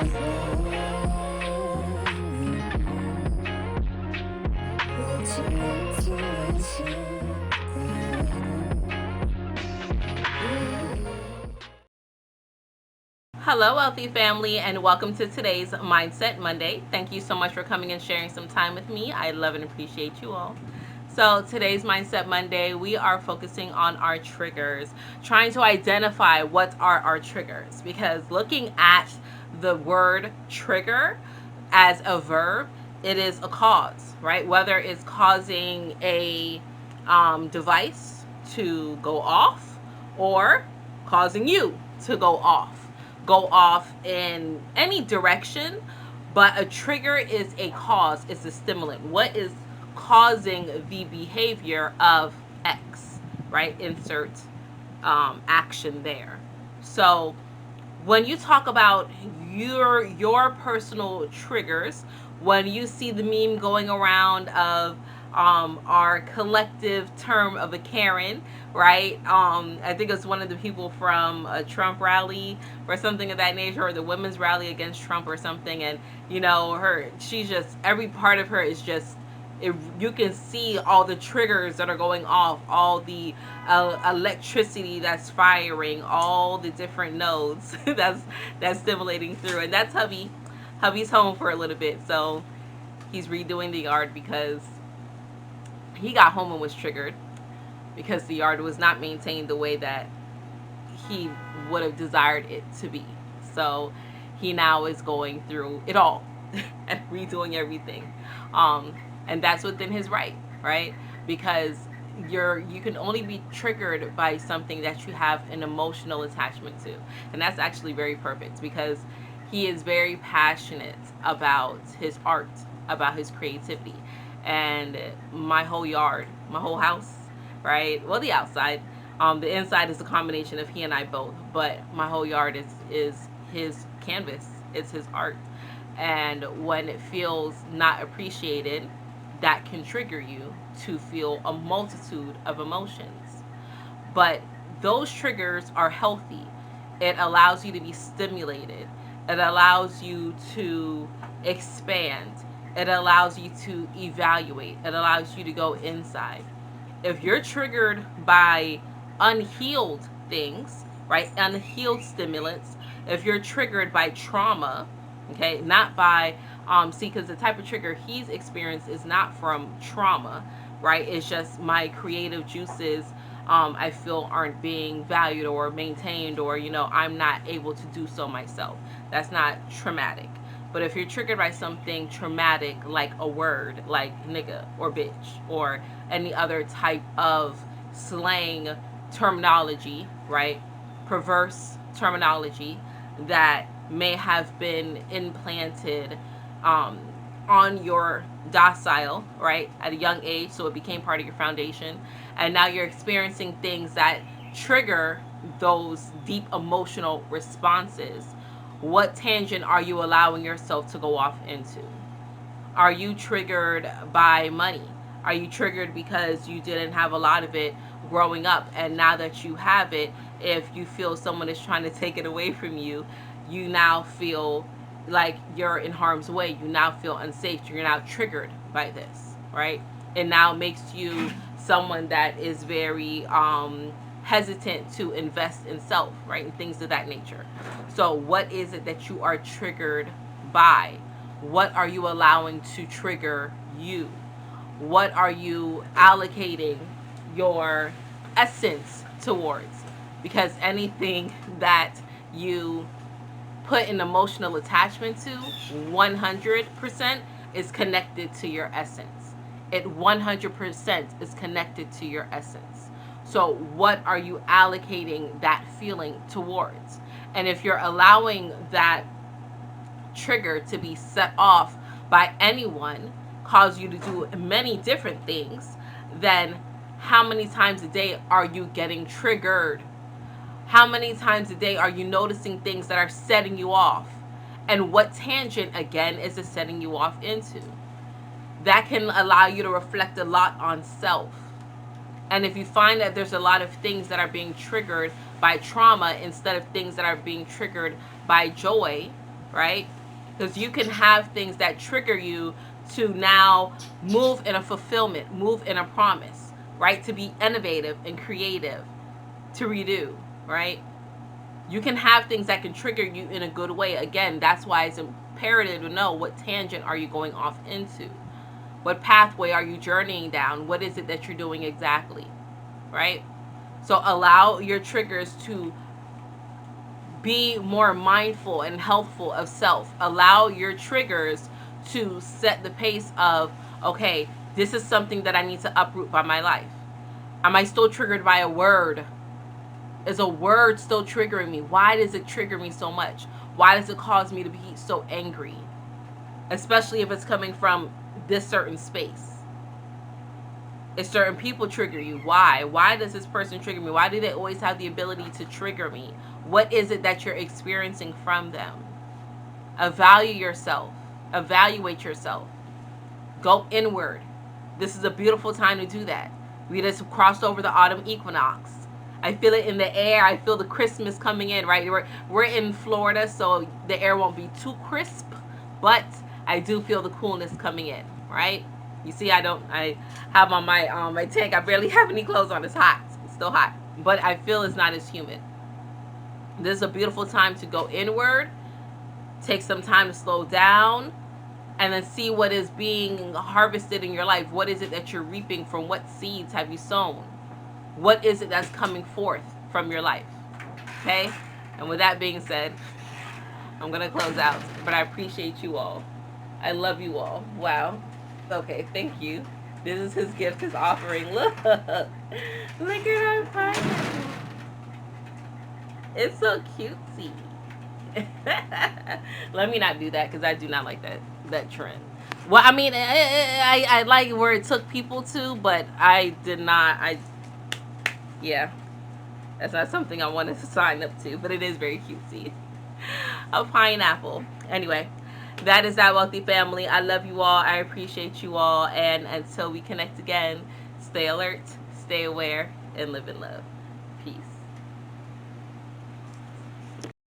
Hello, wealthy family, and welcome to today's Mindset Monday. Thank you so much for coming and sharing some time with me. I love and appreciate you all. So, today's Mindset Monday, we are focusing on our triggers, trying to identify what are our triggers. Because looking at the word trigger as a verb, it is a cause, right? Whether it's causing a device to go off or causing you to go off in any direction. But a trigger is a cause, it's a stimulant. What is causing the behavior of X, right? Insert action there. So when you talk about your personal triggers, when you see the meme going around of our collective term of a Karen, right? I think it's one of the people from a Trump rally or something of that nature, or the women's rally against Trump or something, and she's just, every part of her is just, you can see all the triggers that are going off, all the electricity that's firing, all the different nodes that's stimulating through. And that's hubby's home for a little bit, so he's redoing the yard because he got home and was triggered because the yard was not maintained the way that he would have desired it to be. So he now is going through it all and redoing everything. And that's within his right? Because you can only be triggered by something that you have an emotional attachment to. And that's actually very perfect because he is very passionate about his art, about his creativity. And my whole yard, my whole house, right? Well, the outside, the inside is a combination of he and I both, but my whole yard is his canvas. It's his art. And when it feels not appreciated, that can trigger you to feel a multitude of emotions. But those triggers are healthy. It allows you to be stimulated. It allows you to expand. It allows you to evaluate. It allows you to go inside. If you're triggered by unhealed things, right? Unhealed stimulants, if you're triggered by trauma, okay, not by see, because the type of trigger he's experienced is not from trauma, right? It's just my creative juices, I feel aren't being valued or maintained, or I'm not able to do so myself. That's not traumatic. But if you're triggered by something traumatic, like a word like nigga or bitch or any other type of slang terminology, right? Perverse terminology that may have been implanted on your docile, right, at a young age, so it became part of your foundation, and now you're experiencing things that trigger those deep emotional responses. What tangent are you allowing yourself to go off into? Are you triggered by money? Are you triggered because you didn't have a lot of it growing up, and now that you have it, if you feel someone is trying to take it away from you, you now feel like you're in harm's way. You now feel unsafe. You're now triggered by this, right? It now makes you someone that is very hesitant to invest in self, right? And things of that nature. So what is it that you are triggered by? What are you allowing to trigger you? What are you allocating your essence towards? Because anything that you put an emotional attachment to, 100% is connected to your essence. It 100% is connected to your essence. So what are you allocating that feeling towards? And if you're allowing that trigger to be set off by anyone, cause you to do many different things, then how many times a day are you getting triggered? How many times a day are you noticing things that are setting you off? And what tangent, again, is it setting you off into? That can allow you to reflect a lot on self. And if you find that there's a lot of things that are being triggered by trauma instead of things that are being triggered by joy, right? Because you can have things that trigger you to now move in a fulfillment, move in a promise, right? To be innovative and creative, to redo, right? You can have things that can trigger you in a good way. Again, that's why it's imperative to know what tangent are you going off into. What pathway are you journeying down? What is it that you're doing exactly, right? So allow your triggers to be more mindful and healthful of self. Allow your triggers to set the pace of, okay, this is something that I need to uproot by my life. Am I still triggered by a word? Is a word still triggering me? Why does it trigger me so much? Why does it cause me to be so angry? Especially if it's coming from this certain space. If certain people trigger you, why? Why does this person trigger me? Why do they always have the ability to trigger me? What is it that you're experiencing from them? Evaluate yourself. Evaluate yourself. Go inward. This is a beautiful time to do that. We just crossed over the autumn equinox. I feel it in the air. I feel the Christmas coming in, right? We're in Florida, so the air won't be too crisp, but I do feel the coolness coming in, right? You see, I have on my tank. I barely have any clothes on. It's hot. It's still hot, but I feel it's not as humid. This is a beautiful time to go inward. Take some time to slow down and then see what is being harvested in your life. What is it that you're reaping from? What seeds have you sown? What is it that's coming forth from your life? Okay? And with that being said, I'm going to close out. But I appreciate you all. I love you all. Wow. Okay, thank you. This is his gift, his offering. Look. Look at our pineapple. It's so cutesy. Let me not do that because I do not like that trend. Well, I mean, I like where it took people to, but I did not. Yeah, that's not something I wanted to sign up to, but it is very cutesy. A pineapple. Anyway, that is that, wealthy family. I love you all. I appreciate you all. And until we connect again, stay alert, stay aware, and live in love.